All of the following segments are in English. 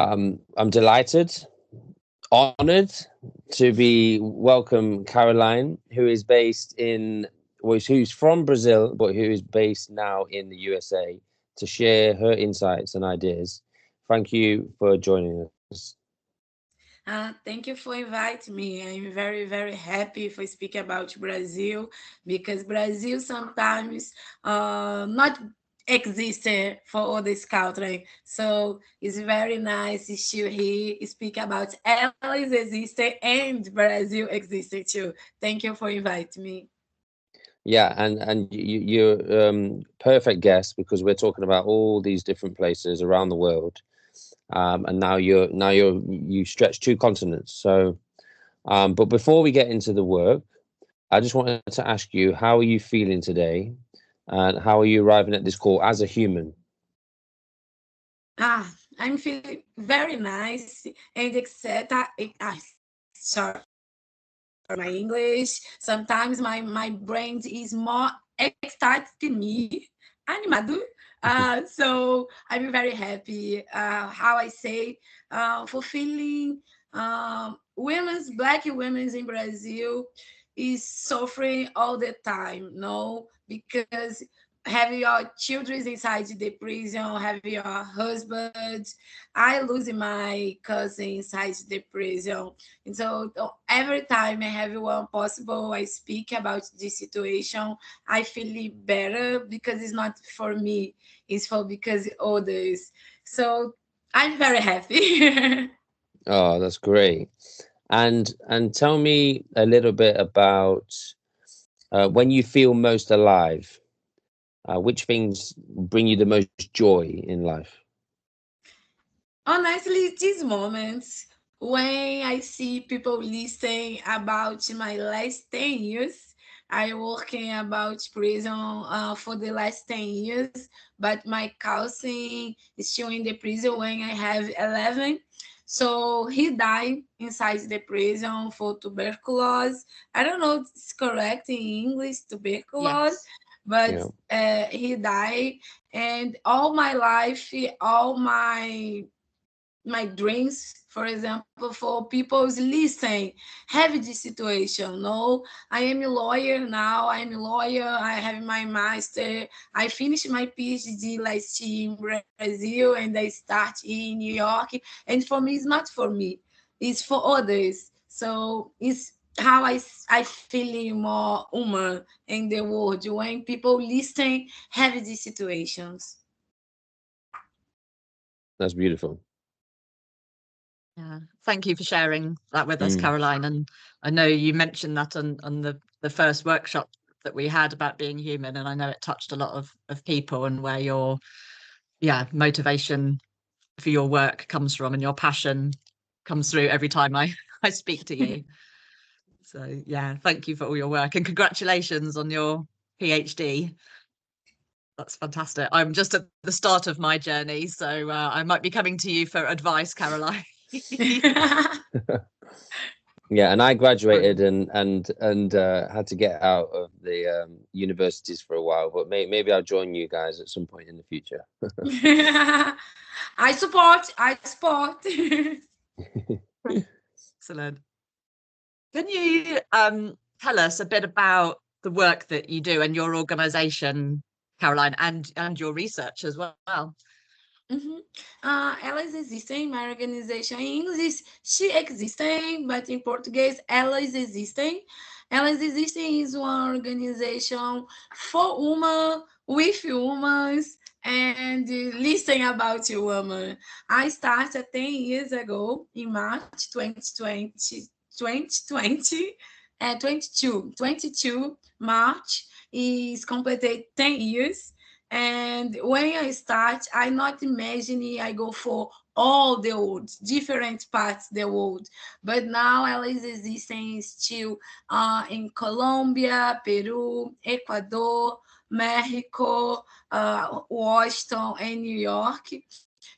I'm delighted, honored to be welcome Caroline, who is based in, well, who's from Brazil, but who is based now in the USA to share her insights and ideas. Thank you for joining us. Thank you for inviting me. I'm very, very happy for speaking about Brazil because Brazil sometimes not existed for this country. So it's very nice to hear speak about Alice existed and Brazil existed too. Thank you for inviting me. Yeah, and you're perfect guest because we're talking about all these different places around the world, and you stretch two continents. So, but before we get into the work, I just wanted to ask you, how are you feeling today, and how are you arriving at this call as a human? I'm feeling very nice and excited. Sorry for my English. Sometimes my brain is more excited than me, animado. So I'm very happy. How I say, fulfilling black women's in Brazil is suffering all the time, no, because have your children inside the prison, have your husband. I lose my cousin inside the prison. And so every time I have one possible, I speak about this situation, I feel better because it's not for me, it's for because others. So I'm very happy. Oh, that's great. And tell me a little bit about when you feel most alive. Which things bring you the most joy in life? Honestly, these moments when I see people listening about my last 10 years, I working about prison for the last 10 years, but my cousin is still in the prison when I have 11. So he died inside the prison for tuberculosis. I don't know if it's correct in English, tuberculosis, Yes. but Yeah. he died. And all my life, all my dreams, for example, for people's listening, have this situation. No, I am a lawyer now. I'm a lawyer. I have my master. I finished my PhD last year in Brazil and I start in New York. And for me, it's not for me. It's for others. So it's how I feel more human in the world when people listen have these situations. That's beautiful. Yeah. Thank you for sharing that with us, Mm. Caroline. And I know you mentioned that on the first workshop that we had about being human, and I know it touched a lot of people and where your motivation for your work comes from and your passion comes through every time I I speak to you. So yeah, thank you for all your work and congratulations on your PhD. That's fantastic. I'm just at the start of my journey, so I might be coming to you for advice, Caroline. Yeah, and I graduated and had to get out of the universities for a while, but maybe I'll join you guys at some point in the future. I support. I support. Excellent. Can you tell us a bit about the work that you do and your organization, Caroline, and your research as well? Mhm. Elas existem, my organization em inglês, she existem, but in Portuguese, elas existem. Elas existem is one organization for women, with humans, and listen about women. I started 10 years ago in March 2020, 2020 22 March is completed 10 years. And when I start, I not imagining I go for all the world, different parts the world. But now elas existem still in Colombia, Peru, Ecuador, Mexico, Washington, and New York.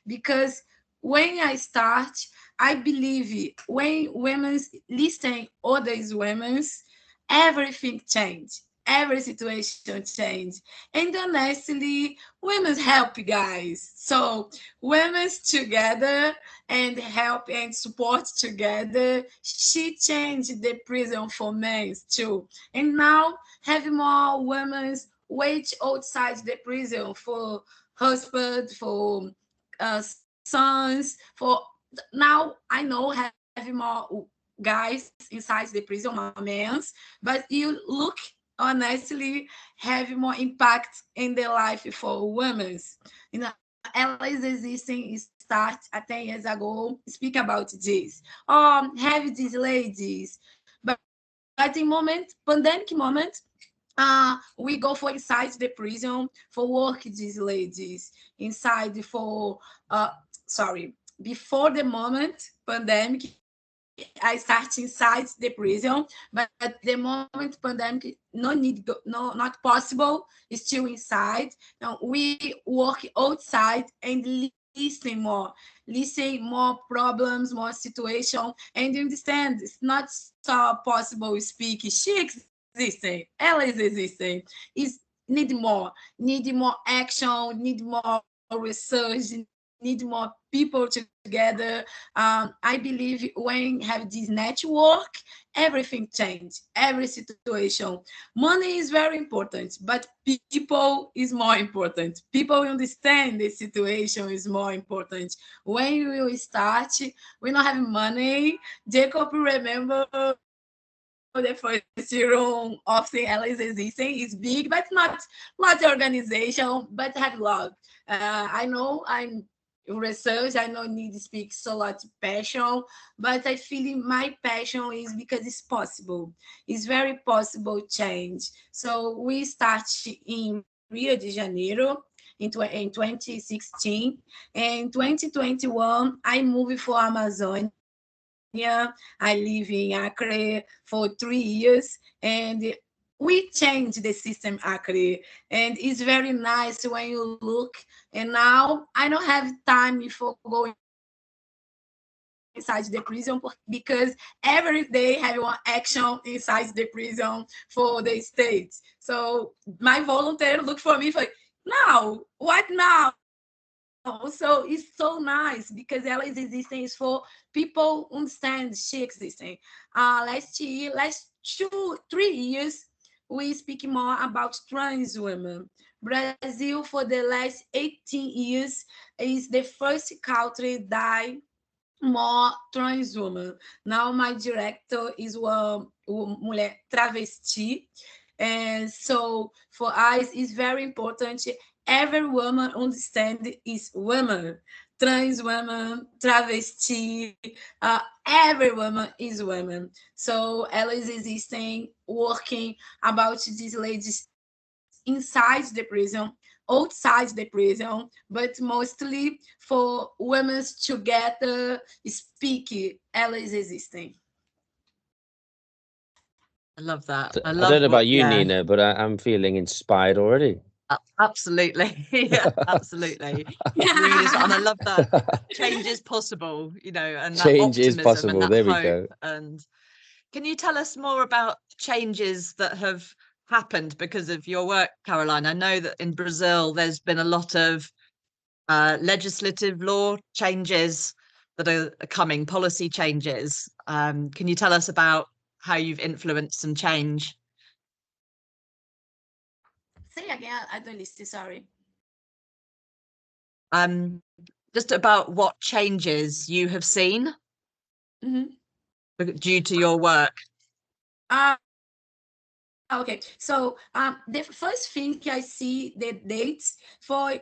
Because when I start, I believe when women listen others women's, everything change. every situation change. And honestly, women help, guys. So women's together and help and support together, she changed the prison for men too. And now have more women's wait outside the prison for husband, for sons, for now I know having more guys inside the prison, more men, but you look honestly have more impact in the life for women. You know, Ella's existing start 10 years ago. Speak about this. Have these ladies, but in pandemic moment, we go for inside the prison for work these ladies inside for sorry, before the moment pandemic I start inside the prison, but the moment pandemic no need no, not possible, is still inside. Now we work outside and listen more problems, more situation, and you understand it's not so possible speak. She existing, Ella is existing. Is need more action, need more research, need more people together. I believe when have this network, everything change, every situation. Money is very important, but people is more important. People understand the situation is more important. When we start, we don't have money. Jacob remember the first room of St. Alice existing is big, but not organization, but have love. I know I'm research. I know need to speak so lot passion, but I feel my passion is because it's possible. It's very possible change. So we start in Rio de Janeiro in 2016. In 2021, I moved for Amazonia. I live in Acre for 3 years, and we changed the system Acre, and it's very nice when you look. And now I don't have time before go inside the prison because every day have one action inside the prison for the states. So my volunteer look for me for now. What now? So it's so nice because Ella is existing is for people understand she existing. Last 2 3 years we speak more about trans women. Brazil for the last 18 years is the first country that more trans woman. Now my director is uma mulher travesti. And so for us it's very important every woman understand is woman. Trans woman, travesti, every woman is woman. So ela is existing, working about these ladies inside the prison, outside the prison, but mostly for women together speak, ela is existing. I love that. I I don't love know what, about you, yeah, Nina, but I'm feeling inspired already. absolutely. Yeah, absolutely. Really, and I love that change is possible, you know, and that Change is optimism and possible. that There we hope. go. And can you tell us more about changes that have happened because of your work, Caroline? I know that in Brazil there's been a lot of legislative law changes that are coming, policy changes. Can you tell us about how you've influenced some change? Say again, I don't listen, sorry. Just about what changes you have seen due to your work. Okay, so the first thing I see the dates for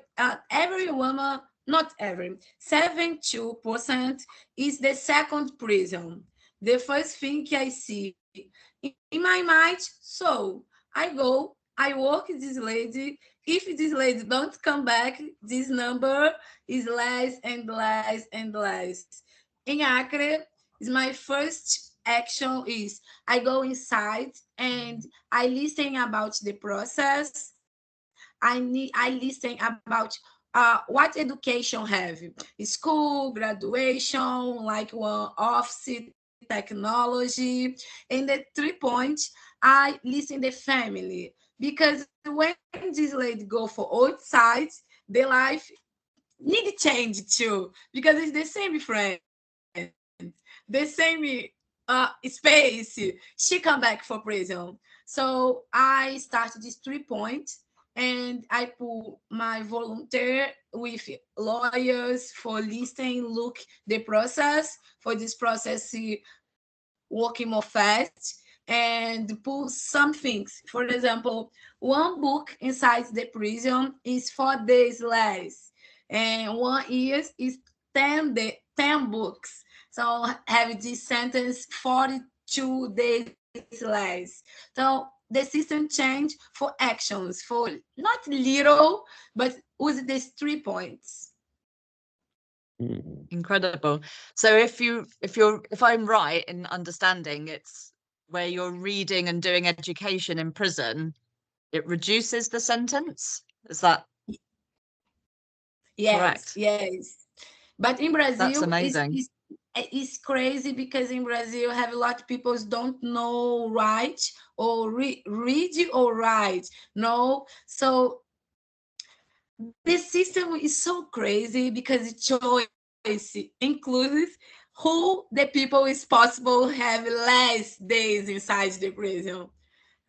every woman, not every, 72% is the second prison. The first thing I see in my mind, so I go, I work this lady. If this lady don't come back, this number is less and less and less. In Acre, is my first action is I go inside and I listen about the process. I listen about what education have school graduation, like one office technology. And the 3 point, I listen the family, because when this lady go for outside, the life need change too, because it's the same friend, the same space. She come back for prison. So I started this 3 point, and I put my volunteer with lawyers for listening, look the process for this process working more fast, and put some things. For example, one book inside the prison is 4 days less, and 1 year is 10 books. So have this sentence 42 days less. So the system change for actions, for not little, but with these 3 points. Incredible. So if I'm right in understanding, it's where you're reading and doing education in prison, it reduces the sentence. Is that Yes, correct? yes. But in That's Brazil, amazing. it's crazy, because in Brazil have a lot of people don't know write or read or write. No, so this system is so crazy, because the choice includes who the people is possible have less days inside the prison.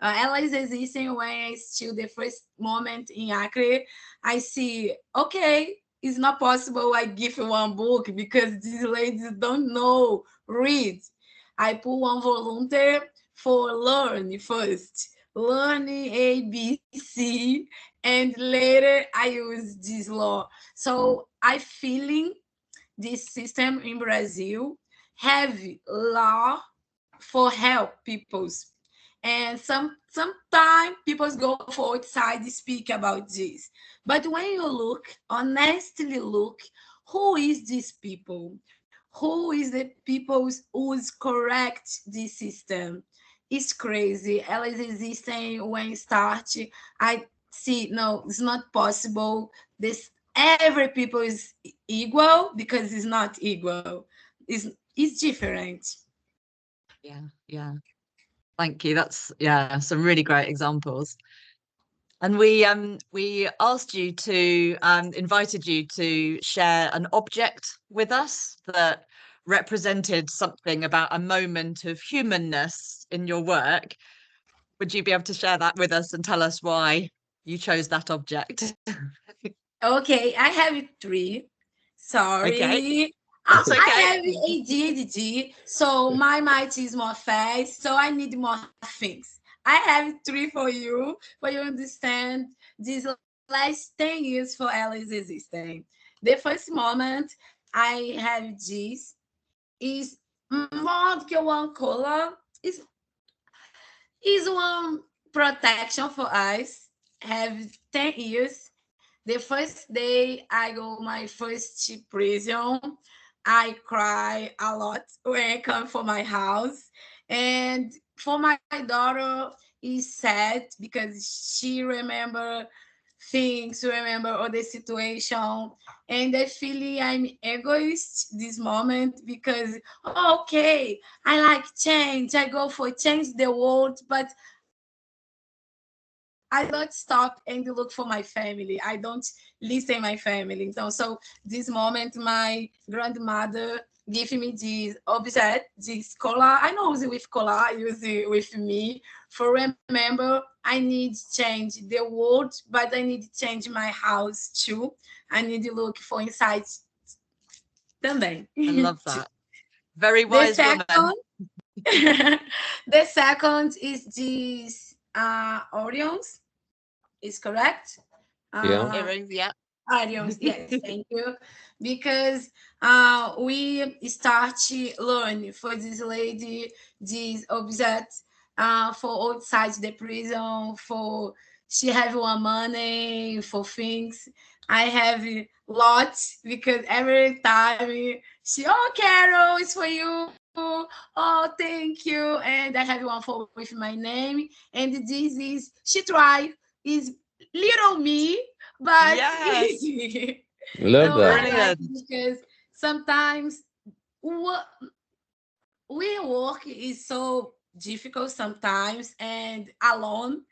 Ela is existing when I still the first moment in Acre. I see, okay, it's not possible I give one book, because these ladies don't know read. I put one volunteer for learn first, learning ABC, and later I use this law. So I feeling this system in Brazil have law for help peoples, and sometimes people go for outside to speak about this. But when you look honestly, look who is these people, who is the people who's correct this system. It's crazy. Ela is existing when start. I see, no, it's not possible. This every people is equal, because it's not equal. It's different. Yeah. Thank you. That's some really great examples. And we asked you to invited you to share an object with us that represented something about a moment of humanness in your work. Would you be able to share that with us and tell us why you chose that object? Okay, I have 3. Okay, Sorry. that's I okay. have ADHD, so my mind is more fast, so I need more things. I have 3 for you understand these last 10 years for Alice existing. The first moment I have this is more do que one color, is one protection for us. Have 10 years. The first day I go my first prison, I cry a lot when I come for my house. And for my daughter, is sad, because she remember things, remember all the situation. And I feel I'm egoist this moment, because okay, I like change. I go for change the world, but I don't stop and look for my family. I don't listen my family. So this moment, my grandmother give me this object, this collar. I know use it with collar, use it with me. For remember, I need change the world, but I need to change my house too. I need to look for inside também. I love that. Very The wise woman. second, the second is this Orions. Is correct? Yeah. Earrings, yeah. Arians, yes, thank you. Because we start to learn for this lady, this object, for outside the prison, for she have one money for things. I have lots, because every time she, oh, Carol, it's for you. Oh, thank you. And I have one for with my name. And this is she try is little me, but Yes, Love so I that. like brilliant. it, because sometimes what we work is so difficult sometimes and alone.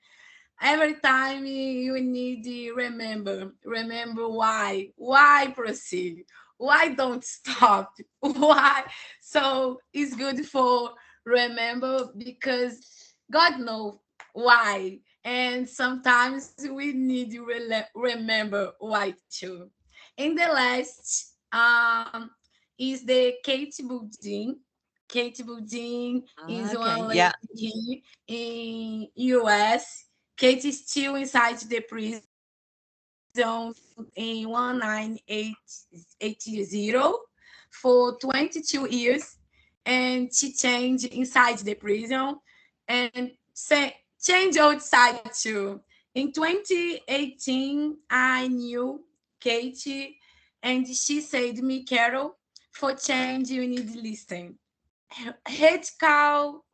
Every time you need to remember why proceed, why don't stop, why. So it's good for remember because God knows why, and sometimes we need to remember why too. In the last is the Kate Building. Kate Building is Okay, one yeah. lady in US. Kate is still inside the prison in 1980 for 22 years, and she changed inside the prison and change outside too. In 2018, I knew Katie, and she said me, Carol, for change you need listen. Radical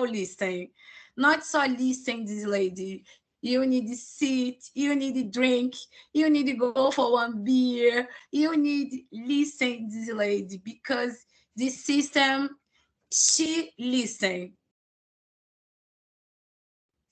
listen. Not so listen this lady. You need to sit, you need to drink, you need to go for one beer, you need listen this lady because the system she listen.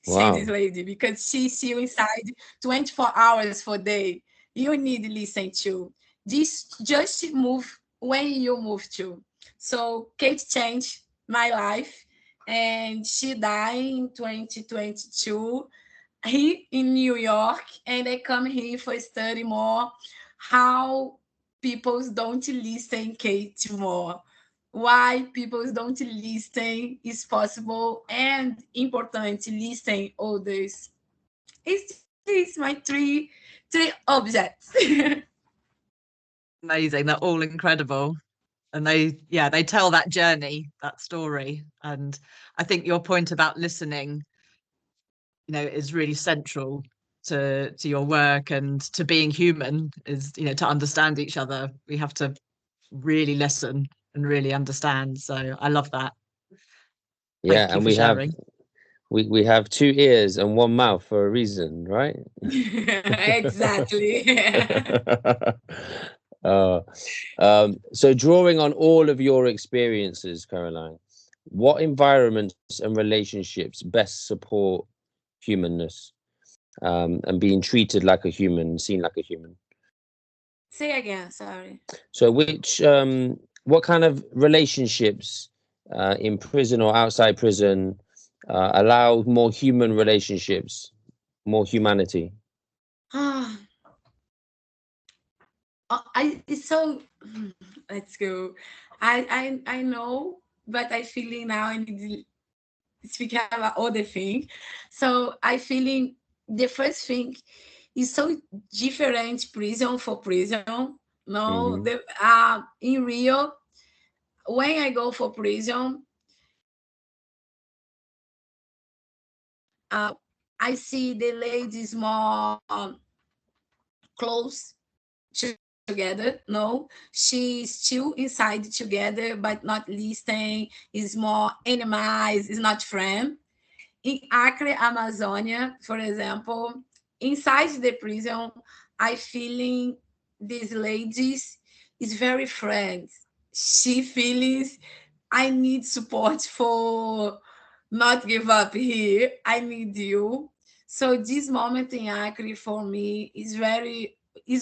Say this Wow. lady because she's still inside 24 hours for day. You need to listen to. This just move when you move to. So Kate changed my life and she died in 2022 here in New York, and I come here for study more how people don't listen Kate more, why people don't listen is possible and important to listen others. It's my three objects. Amazing. They're all incredible. And they tell that journey, that story. And I think your point about listening, is really central to your work and to being human, is, to understand each other. We have to really listen and really understand. So I love that. Yeah, Thank you and for sharing. we have two ears and one mouth for a reason, right? Exactly. uh, so drawing on all of your experiences, Caroline, what environments and relationships best support humanness, and being treated like a human, seen like a human? Say again, sorry. So what kind of relationships in prison or outside prison allow more human relationships, more humanity? It's so let's go. I know, but I feeling now I need to speak about other thing. So I feeling the first thing is so different prison for prison. No, Hmm. the in Rio, when I go for prison, uh, I see the ladies more close together. No, she's still inside together, but not listening. Is more animals. Is not friend. In Acre, Amazonia, for example, inside the prison, I feeling these ladies is very friends. She feels I need support for not give up here. I need you. So this moment in Acre for me is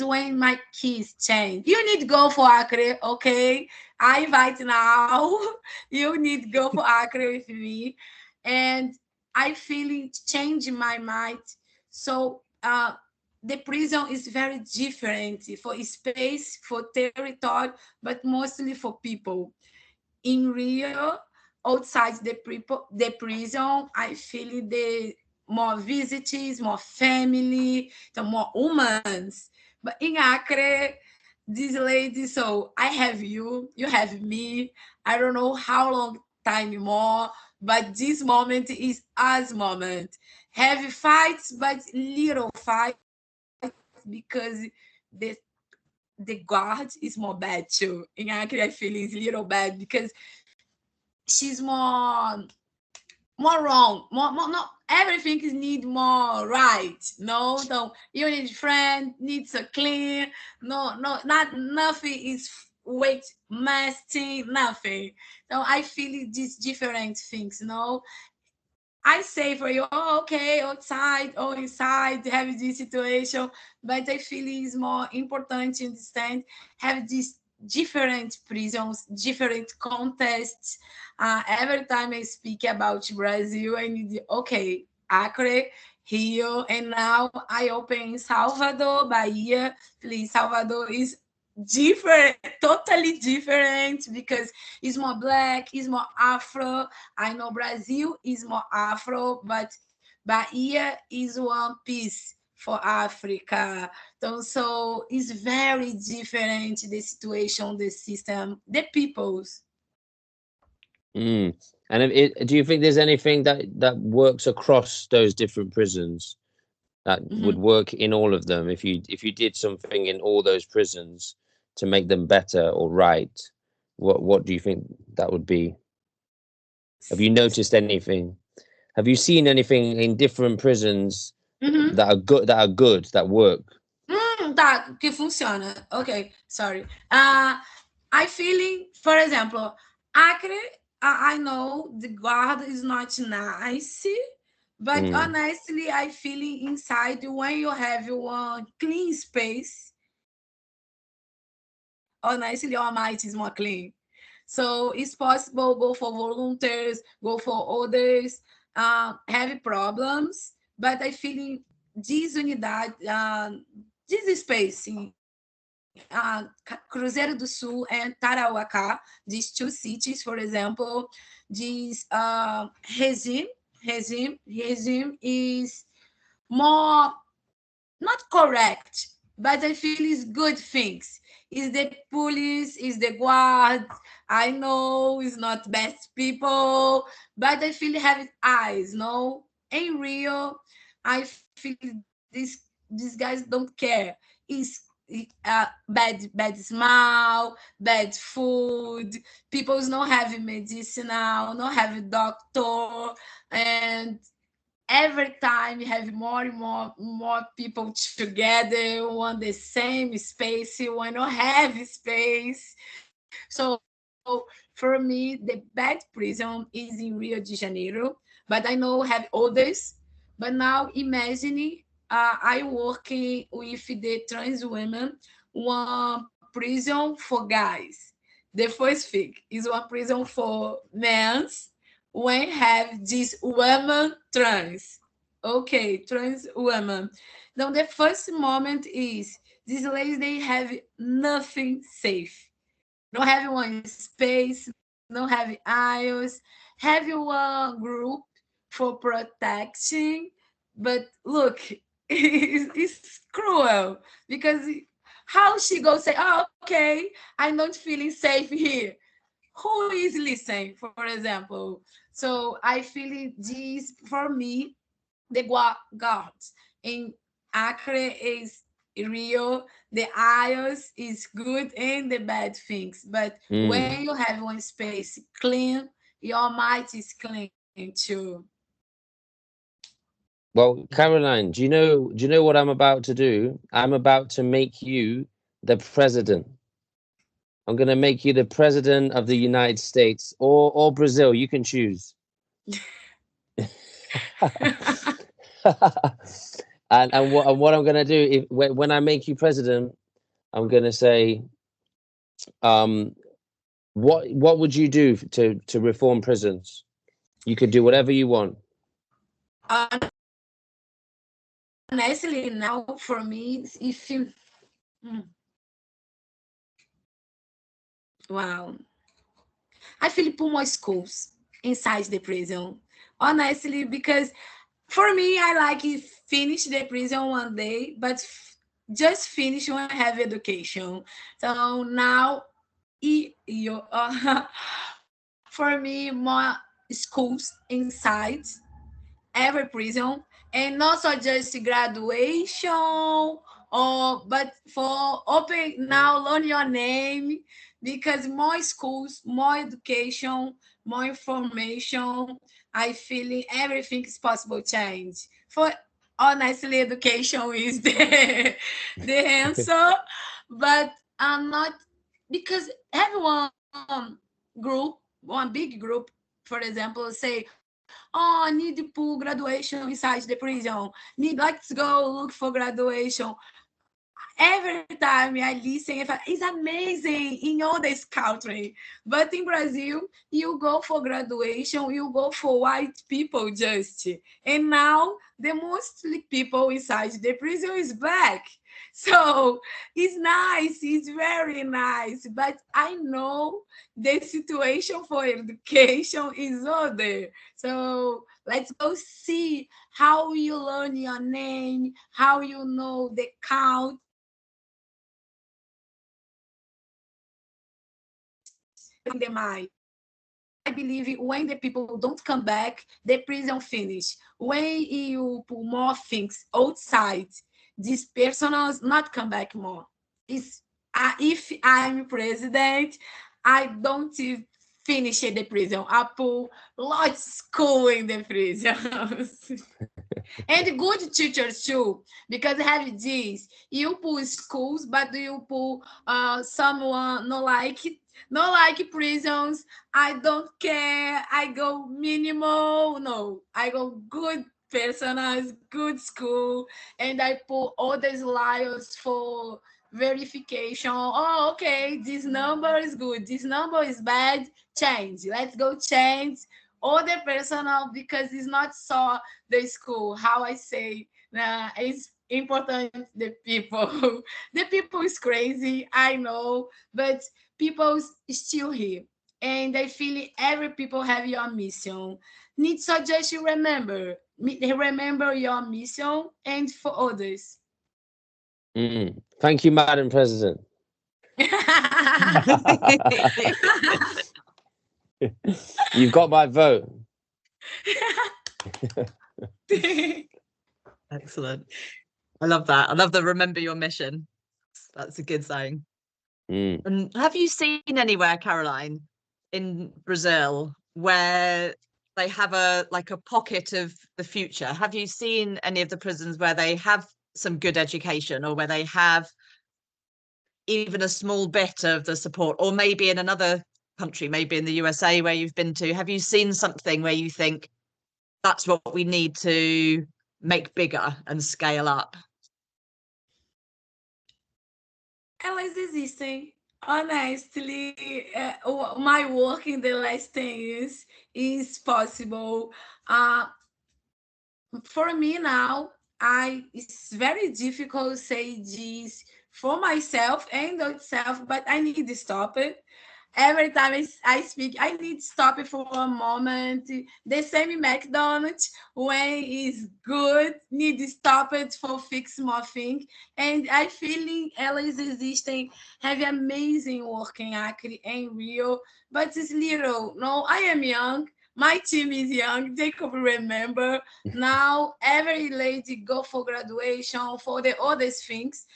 when my keys change. You need to go for Acre, okay? I invite now. You need to go for Acre with me. And I feel it change my mind. So the prison is very different for space, for territory, but mostly for people. In Rio, outside the prison, I feel the more visitors, more family, the more humans. But in Acre, this lady, so I have you, you have me. I don't know how long time more, but this moment is us moment. Heavy fights, but little fights because the the guard is more bad too. In Acre, I feel it's little bad because she's more wrong, more not everything is need more right. No, you need friend needs a clean. No, not nothing is weight, masking, nothing. So I feel these different things, I say for you, oh, okay, outside or inside, have this situation, but I feel it's more important to understand, have these different prisons, different contests. Every time I speak about Brazil, I need, okay, Acre, Rio, and now I open Salvador, Bahia. Please, Salvador is different, totally different, because it's more black, it's more Afro. I know Brazil is more Afro, but Bahia is one piece for Africa. So it's very different, the situation, the system, the peoples. Mm. And do you think there's anything that works across those different prisons that would Mhm. work in all of them? If you did something in all those prisons to make them better or right, what do you think that would be? Have you noticed anything? Have you seen anything in different prisons Mhm. that work? Tá, que funciona. Okay, sorry. I feeling, for example, Acre, I know the guard is not nice, but Mm. honestly, I feeling inside when you have one clean space, honestly, your mind is more clean. So it's possible go for volunteers, go for others, have problems, but I feeling this unidade, this space in Cruzeiro do Sul and Tarauacá, these two cities, for example, this regime is more not correct, but I feel it's good things. Is the police, is the guard. I know it's not best people, but I feel have eyes. No, in Rio, I feel these guys don't care. Is bad smell, bad food. People's not having medicinal, not having doctor, and every time you have more and more people together on the same space, you want to have space. So for me, the bad prison is in Rio de Janeiro, but I know have others. But now imagine, I working with the trans women, one prison for guys. The first thing is one prison for men when have this woman trans. Okay, trans woman. Now the first moment is these ladies, they have nothing safe. Don't have one space, don't have aisles, have one group for protection. But look, it's cruel because how she go say, oh, okay, I'm not feeling safe here. Who is listening, for example? So I feel this for me, the gods in Acre is real, the ios is good and the bad things, but Mm. when you have one space clean, your mind is clean too. Well, Caroline, do you know what I'm about to do? I'm about to make you the president. I'm going to make you the president of the United States or Brazil. You can choose. And what I'm going to do, when I make you president, I'm going to say, um, what would you do to reform prisons? You could do whatever you want. Honestly, now for me, if you mm, wow, I feel put more schools inside the prison, honestly, because for me, I like it finish the prison one day, but just finish when I have education. So now, for me, more schools inside every prison, and not so just graduation, or but for open now learn your name, because more schools, more education, more information, I feel everything is possible change. For honestly, education is the answer, but I'm not because everyone group, one big group, for example, say, oh, I need to pull graduation inside the prison. Let's go look for graduation. Every time I listen, it's amazing in all this country. But in Brazil, you go for graduation, you go for white people just. And now the mostly people inside the prison is black. So it's nice, it's very nice. But I know the situation for education is other. So let's go see how you learn your name, how you know the count. In the mind. I believe when the people don't come back, the prison finish. When you put more things outside, these personals not come back more. It's, if I'm president, I don't finish the prison. I put lots of school in the prison. And good teachers too, because have this. You put schools, but you put someone not like prisons. I don't care. I go minimal. No, I go good personals, good school, and I put all these liars for verification. Oh, okay, this number is good. This number is bad. Change. Let's go change all the personal because it's not so the school. How I say, it's important. The people, the people is crazy. I know, but people still here, and I feel every people have your mission. Need so just you remember your mission and for others. Thank you, Madam President. You've got my vote. Excellent. I love that. I love the remember your mission. That's a good saying. And have you seen anywhere, Caroline, in Brazil where they have a pocket of the future? Have you seen any of the prisons where they have some good education, or where they have even a small bit of the support, or maybe in another country, maybe in the USA where you've been to? Have you seen something where you think that's what we need to make bigger and scale up? Elas existem. Honestly, my work in the last 10 years is possible. For me now, it's very difficult to say this for myself and itself, but I need to stop it. Every time I speak, I need to stop it for a moment. The same in McDonald's, when it's good, need to stop it for fix more thing. And I feeling elas existing, have amazing working acre and real, but it's little. No, I am young. My team is young. They could remember now. Every lady go for graduation for the other things,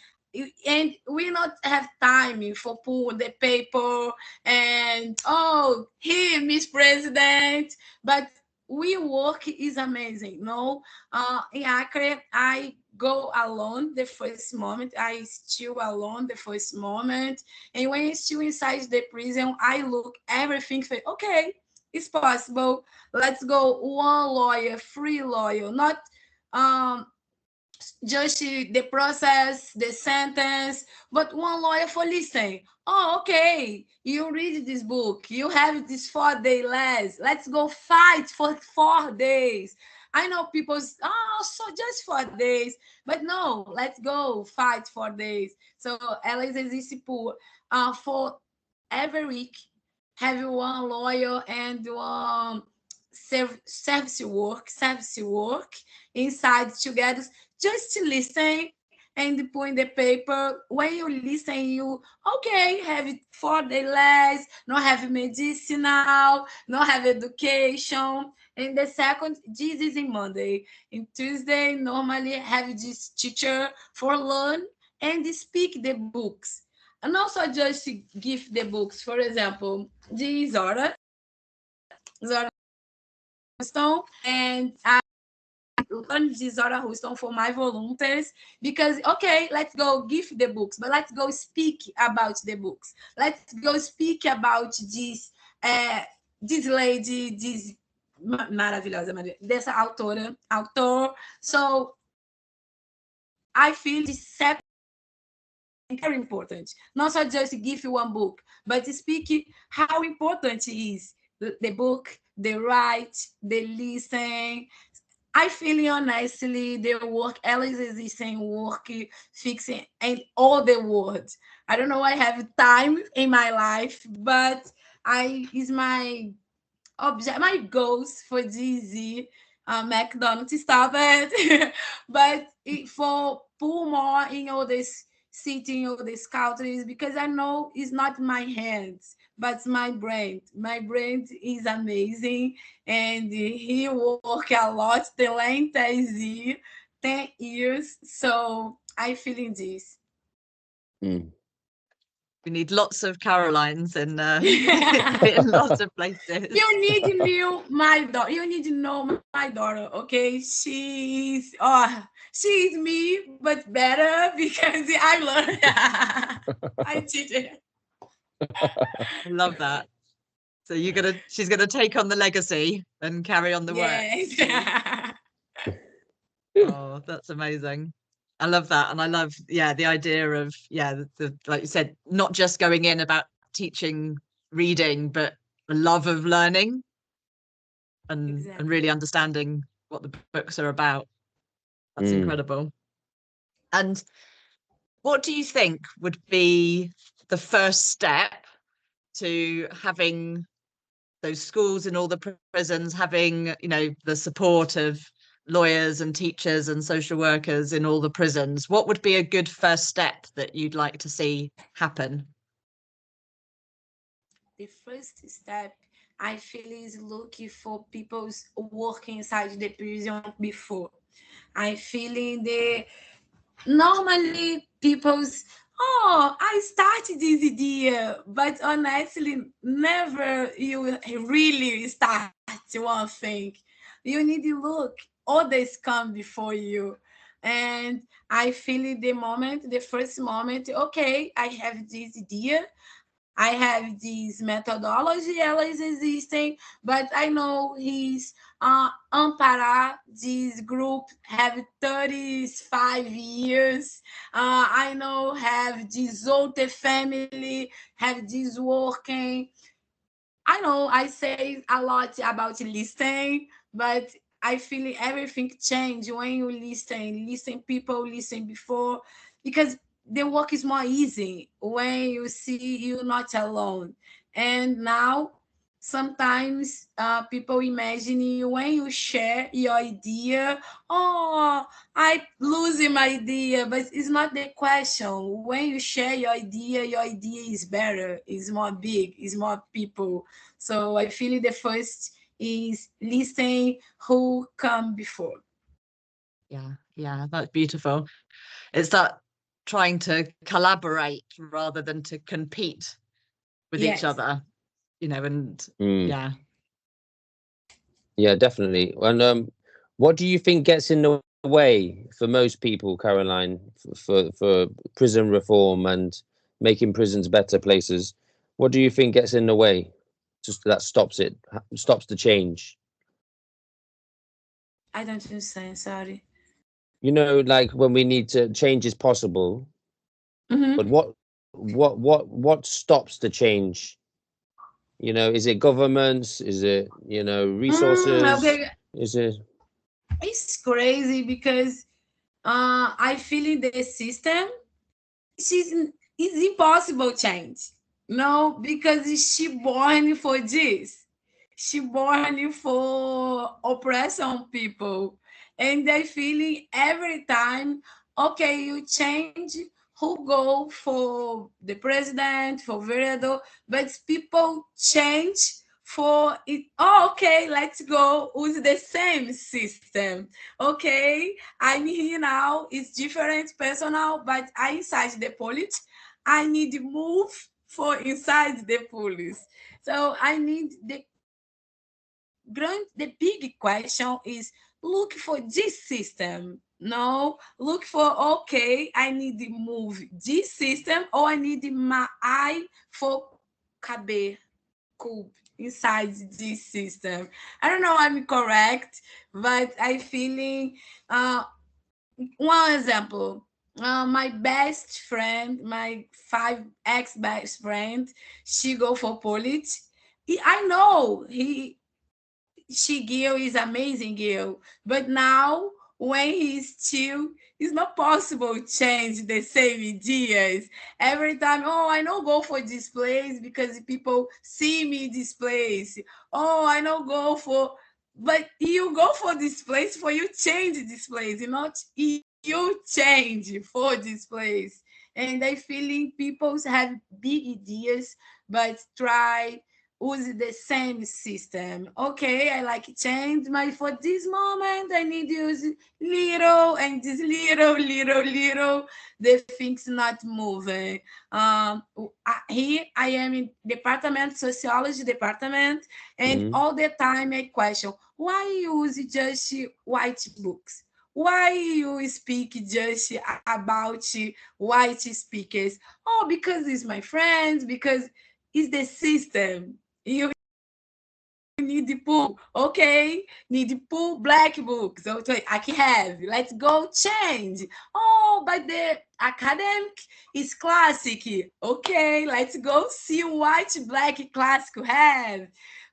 and we not have time for pull the paper and oh here Miss President, but we work is amazing. No, in Acre I go alone the first moment. I still alone the first moment, and when it's still inside the prison, I look everything. Okay, it's possible. Let's go one lawyer, free lawyer, not um just the process, the sentence, but one lawyer for listening. Oh, okay. You read this book. You have this 4 day less. Let's go fight for 4 days. I know people's, oh, so just 4 days. But no, let's go fight 4 days. So elas existem for every week, have one lawyer and one service work inside together, just to listen and put in the paper. When you listen, you okay, have it 4 day less, not have medicinal, not have education. And the second, this is in Monday. In Tuesday, normally have this teacher for learn and speak the books. And also just give the books. For example, this Zora Stone, and I learn Zora Houston for my volunteers because, okay, let's go give the books, but let's go speak about the books. Let's go speak about this lady, this maravilhosa, dessa autor. So I feel this very important. Not so just give you one book, but speak how important it is. The book, the write, the listen. I feel honestly the work, Alice is saying work, fixing, and all the words. I don't know I have time in my life, but is my object, my goals for this McDonald's stop it. But for pull more in all this city, all these countries, because I know it's not my hands, but my brain. My brain is amazing, and he work a lot. The length is 10 years, so I feeling this. Mm. We need lots of Carolines in, in lots of places. You need to know my daughter. You need to know my daughter. Okay, she's me, but better because I learned. I did it. I love that. So she's gonna take on the legacy and carry on the Yes. work. Oh, that's amazing. I love that. And I love, the idea of, like you said, not just going in about teaching reading, but the love of learning and really understanding what the books are about. That's incredible. And what do you think would be the first step to having those schools in all the prisons, having, the support of lawyers and teachers and social workers in all the prisons? What would be a good first step that you'd like to see happen? The first step I feel is looking for people's working inside the prison before. I feeling normally people's I started this idea, but honestly never you really start one thing. You need to look, others come before you. And I feel the first moment, okay, I have this idea, I have this methodology always existing, but I know his Ampara, this group have 35 years. I know have this Zote family, have this working. I know I say a lot about listening, but I feel everything change when you listen people listen before, because the work is more easy when you see you're not alone. And now sometimes people imagine you when you share your idea, I losing my idea, but it's not the question. When you share your idea is better, is more big, is more people. So I feel the first is listen who come before. Yeah, that's beautiful. It's that trying to collaborate rather than to compete with each other, and Yeah, definitely. And what do you think gets in the way for most people, Caroline, for prison reform and making prisons better places? What do you think gets in the way? Just that stops the change. I don't understand, sorry. Like when we need to change is possible, but what stops the change? Is it governments? Is it, resources? Okay. Is it? It's crazy because I feel in the system it's impossible change. No, because she born for this. She born for oppression people. And they feeling every time, okay, you change who go for the president, for Vereador, but people change for it. Oh, okay, let's go with the same system. Okay, I'm here now. It's different personal, but I inside the police. I need to move for inside the police. So I need the big question is look for this system. No, look for, okay, I need to move this system, or I need my eye for caber, cube inside this system. I don't know I'm correct, but I feeling one example. My best friend, my five ex best friend, she go for politics. I know she girl is amazing girl, but now when he's still, it's not possible change the same ideas every time. Oh, I know go for this place because people see me this place. Oh, I know go for, but you go for this place for you change this place, you not you change for this place. And I feeling people have big ideas, but try use the same system. Okay, I like change, but for this moment, I need to use little, and this little, the things not moving. Here I am in department, sociology department, and all the time I question, why you use just white books? Why you speak just about white speakers? Oh, because it's my friends, because it's the system. You need the pool, okay? Need the pool black books. So I can have. Let's go change. Oh, but the academic is classic. Okay, let's go see what black classic have.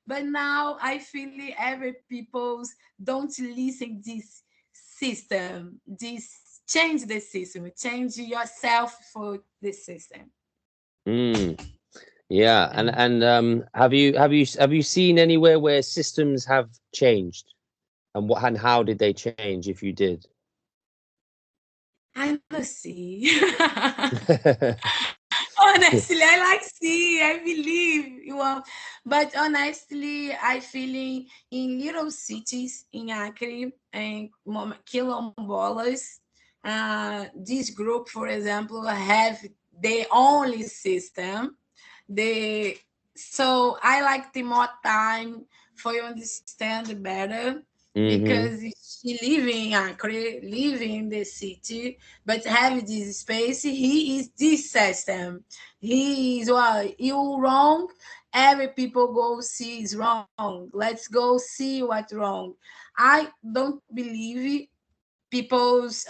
But now I feel every people's don't listen this system. This change the system. Change yourself for the system. Yeah, and have you seen anywhere where systems have changed, and what and how did they change if you did? I don't see. Honestly, I like see. I believe you are, but honestly, I feeling in little cities in Acre and quilombolas. This group, for example, have their only system. They so I like the more time for you understand better because she living in Acre, living in the city, but have this space. He is this system. He is well, you wrong. Every people go see is wrong. Let's go see what's wrong. I don't believe people's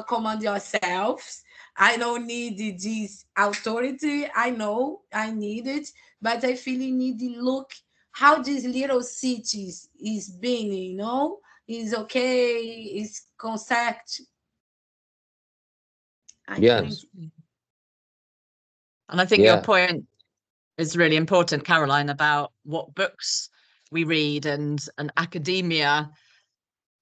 command yourselves. I don't need this authority. I know I need it, but I feel you need to look how these little cities is being, is okay, is concept. I think. Yes. And I think your Yeah. point is really important, Caroline, about what books we read, and academia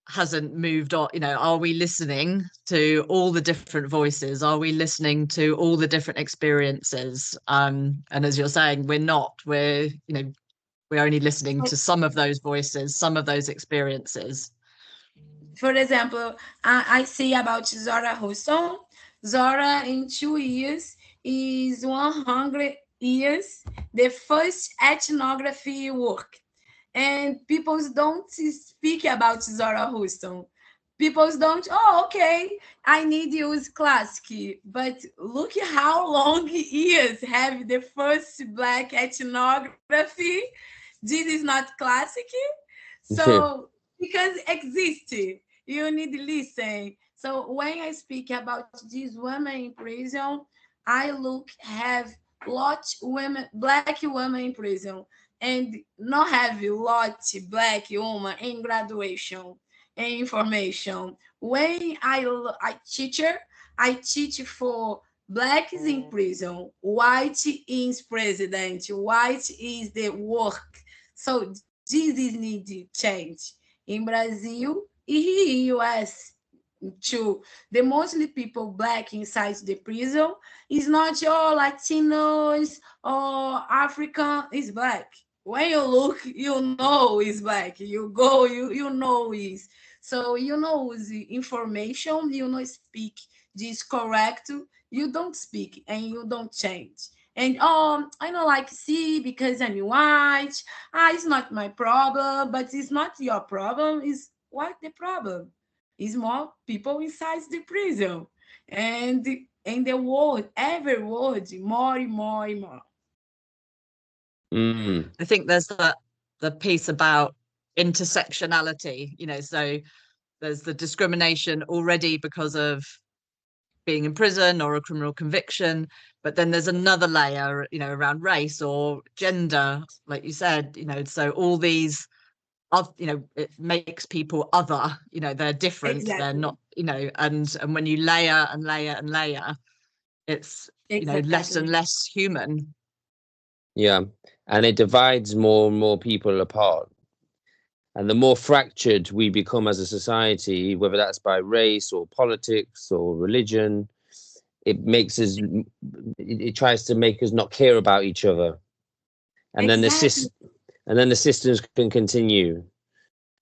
hasn't moved on. Are we listening to all the different voices? Are we listening to all the different experiences? And as you're saying, we're not. We're only listening to some of those voices, some of those experiences. For example, I see about Zora Huston. Zora in 2 years is 100 years, the first ethnography work. And people don't speak about Zora Huston. People don't, oh, okay, I need to use classic. But look how long years have the first Black ethnography. This is not classic. So, because exist, you need to listen. So when I speak about these women in prison, I look have lot women, black women in prison, and not have lot black woman in graduation and information. When I teach for blacks in prison, white is president, white is the work. So this is need to change in Brazil and US too. The mostly people black inside the prison is not all Latinos or African, is black. When you look, you know is black. You go, you know is. So you know the information, you know speak this correct, you don't speak and you don't change. And I don't like see because I'm white. It's not my problem, but it's not your problem. It's what the problem? Is more people inside the prison. And in the world, every world, more and more and more. I think there's the piece about intersectionality, you know, so there's the discrimination already because of being in prison or a criminal conviction, but then there's another layer, you know, around race or gender, like you said, you know, so all these, you know, it makes people other, you know, they're different, they're Exactly. not, you know, and when you layer and layer and layer, it's, you know, less and Exactly. less human. Yeah, and it divides more and more people apart. And the more fractured we become as a society, whether that's by race or politics or religion, it makes us, it tries to make us not care about each other. And then Exactly. the systems can continue.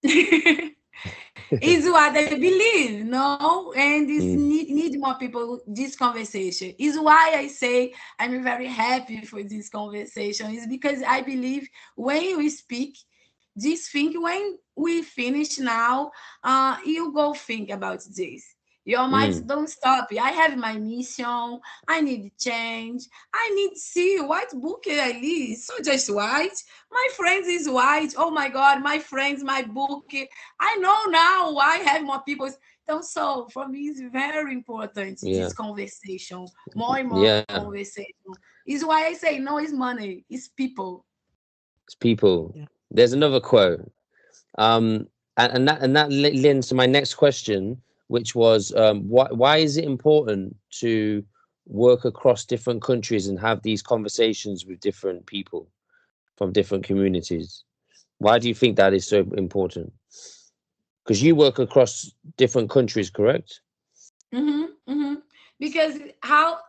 Is what I believe, no? And this Mm, need more people this conversation. Is why I say I'm very happy for this conversation. Is because I believe when we speak, this thing when we finish now, you go think about this. Your mind mm, don't stop. I have my mission. I need change. I need to see what book I read. So just white. My friends is white. Oh my God, my friends, my book. I know now why I have more people. So for me, it's very important yeah, this conversation, more and more yeah. conversation. Is why I say no, it's money, it's people. It's people. Yeah. There's another quote. Um, and that lends to my next question, which was why is it important to work across different countries and have these conversations with different people from different communities? Why do you think that is so important? Because you work across different countries, correct? Mm-hmm. Because how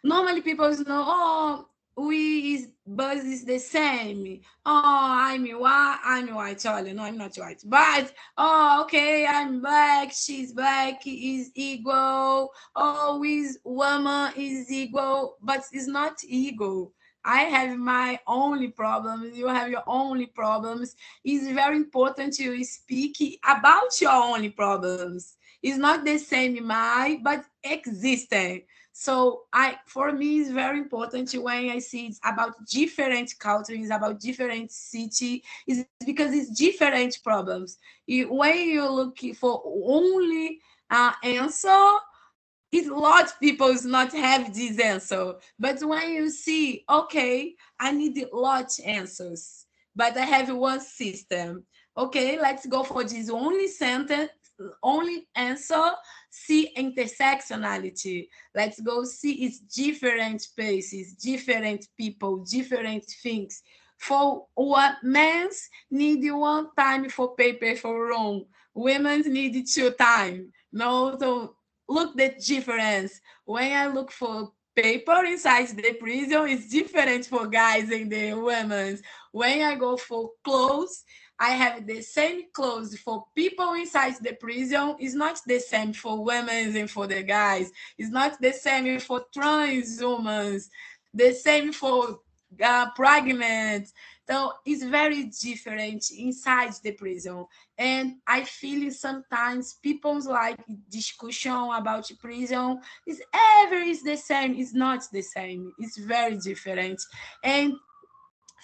normally people know, oh, we is buzz is the same. Oh, I'm white, Charlie. No, I'm not white. But oh, okay, I'm black, she's black, is equal. Oh, is woman is equal, but it's not equal. I have my only problems. You have your only problems. It's very important to speak about your only problems. It's not the same my, but existing. So for me, it's very important when I see it's about different cultures, about different city, is because it's different problems. When you look for only answer, it's a lot of people not have this answer. But when you see, okay, I need a lot answers, but I have one system. Okay, let's go for this only sentence, only answer. See intersectionality. Let's go see it's different spaces, different people, different things. For what men's need one time for paper for room, women's need two time. No, so look the difference. When I look for paper inside the prison, it's different for guys and the women's. When I go for clothes, I have the same clothes for people inside the prison. It's not the same for women and for the guys. It's not the same for trans women. The same for pregnant. So it's very different inside the prison. And I feel sometimes people's like discussion about prison is ever is the same. It's not the same. It's very different. And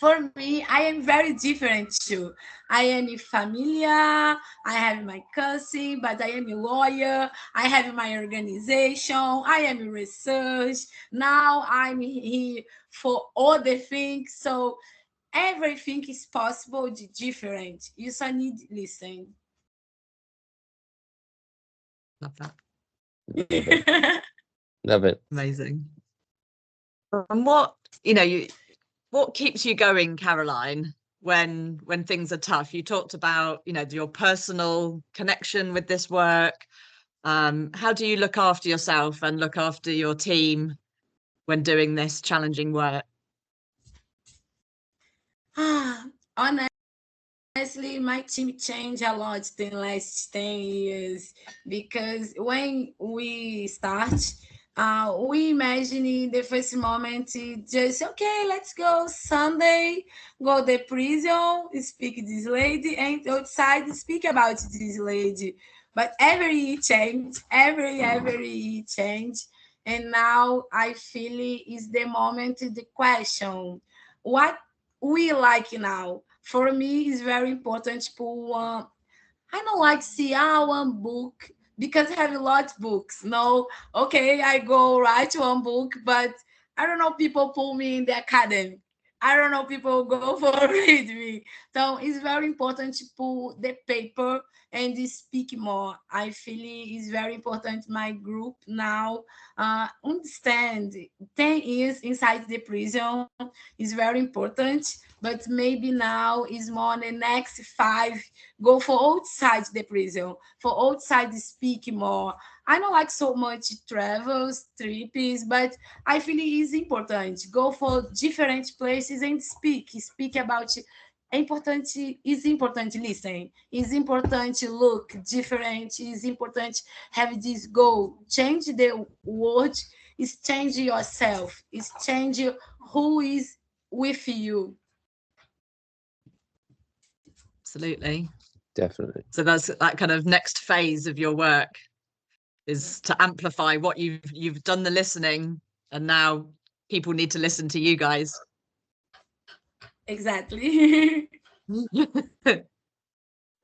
for me, I am very different too. I am a familiar, I have my cousin, but I am a lawyer, I have my organization, I am a research. Now I'm here for other things. So everything is possible, different. You just need to listen. Love that. Love it. Love it. Amazing. And what, you know, what keeps you going, Caroline, when things are tough? You talked about, you know, your personal connection with this work. How do you look after yourself and look after your team when doing this challenging work? Honestly, my team changed a lot in the last 10 years because when we start, We imagine in the first moment just okay, let's go Sunday, go the prison, speak this lady, and outside speak about this lady. But every change, every change, and now I feel is the moment the question, what we like now. For me, is very important to put one. I don't like see one book because I have a lot of books. No, okay, I go write one book, but I don't know people pull me in the academy. I don't know people go for read me. So it's very important to pull the paper and speak more. I feel it's very important. My group now understand 10 years inside the prison is very important, but maybe now is more the next 5 go for outside the prison, for outside speak more. I don't like so much travels, trips, but I feel it is important. Go for different places and speak about important is important listen is important to look different is important have this goal change the world is change yourself is change who is with you. Absolutely. Definitely. So that's that kind of next phase of your work is to amplify what you've done the listening, and now people need to listen to you guys. Exactly.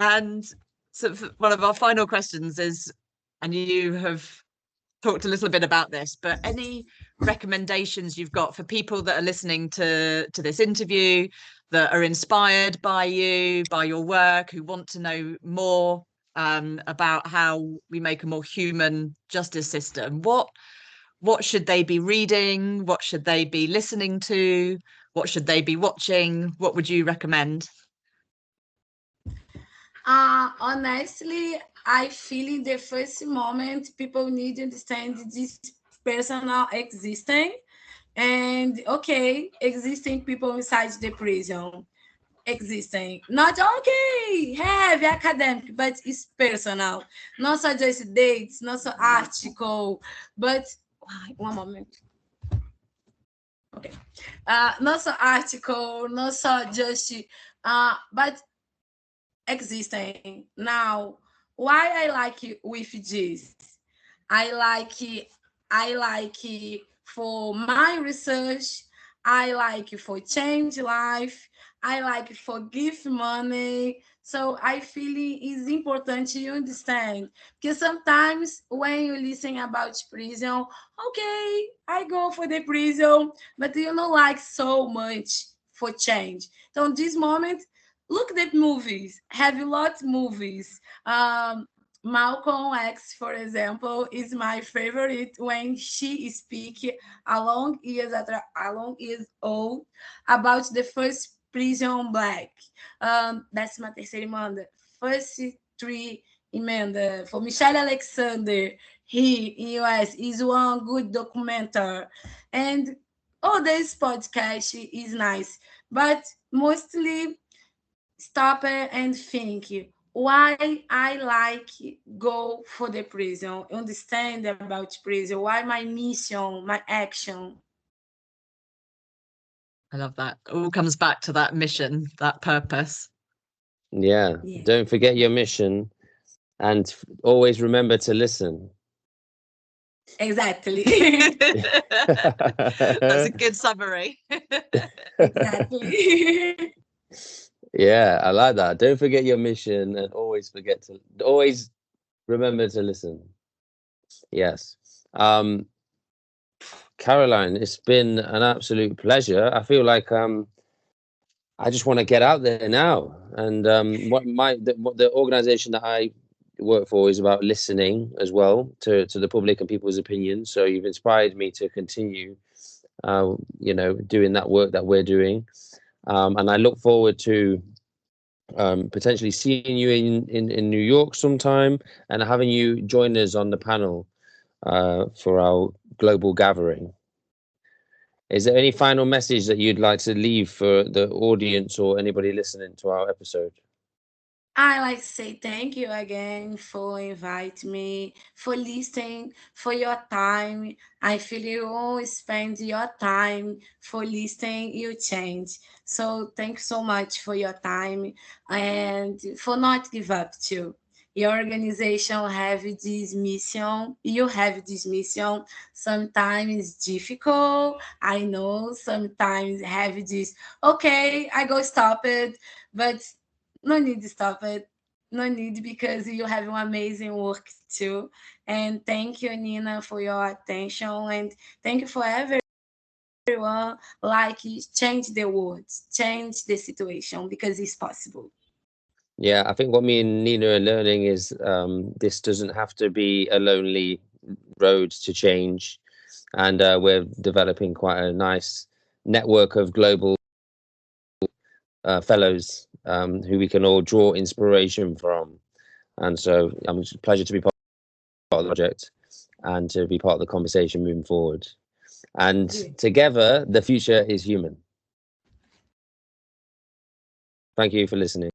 And so one of our final questions is, and you have talked a little bit about this, but any recommendations you've got for people that are listening to this interview, that are inspired by you, by your work, who want to know more about how we make a more human justice system? What should they be reading? What should they be listening to? What should they be watching? What would you recommend? Honestly, I feel in the first moment people need to understand this personal existing and okay, existing people inside the prison. Existing. Not okay, heavy academic, but it's personal. Not so just dates, not so article, but one moment. Okay. Not so article, not so just but existing. Now, why I like it with this? I like it, I like it for my research. I like it for change life. I like it for give money. So I feel it is important to understand because sometimes when you listen about prison, okay, I go for the prison, but you don't like so much for change. So in this moment, look at movies. Have a lot movies. Malcolm X, for example, is my favorite when she speak a long years old about the first prison black. Décima terceira emenda. First three emenda for Michelle Alexander. He in US is one good documentary, and all this podcast is nice, but mostly stop and think why I like go for the prison, understand about prison, why my mission, my action. I love that. It all comes back to that mission, that purpose. Yeah. Don't forget your mission and always remember to listen. Exactly. That's a good summary. Exactly. Yeah, I like that. Don't forget your mission and always remember to listen. Yes. Caroline, it's been an absolute pleasure. I feel like I just want to get out there now. And what the organization that I work for is about listening as well to the public and people's opinions. So you've inspired me to continue, doing that work that we're doing. And I look forward to potentially seeing you in New York sometime and having you join us on the panel for our global gathering. Is there any final message that you'd like to leave for the audience or anybody listening to our episode? I like to say thank you again for inviting me, for listening, for your time. I feel you always spend your time for listening, you change. So thank you so much for your time and for not give up too. Your organization have this mission. You have this mission. Sometimes difficult. I know. Sometimes have this. Okay, I go stop it, but no need to stop it. No need because you have an amazing work too. And thank you, Nina, for your attention. And thank you for everyone. Like, change the words, change the situation because it's possible. Yeah, I think what me and Nina are learning is this doesn't have to be a lonely road to change. And we're developing quite a nice network of global fellows who we can all draw inspiration from. And so it's a pleasure to be part of the project and to be part of the conversation moving forward. And Good. together, the future is human. Thank you for listening.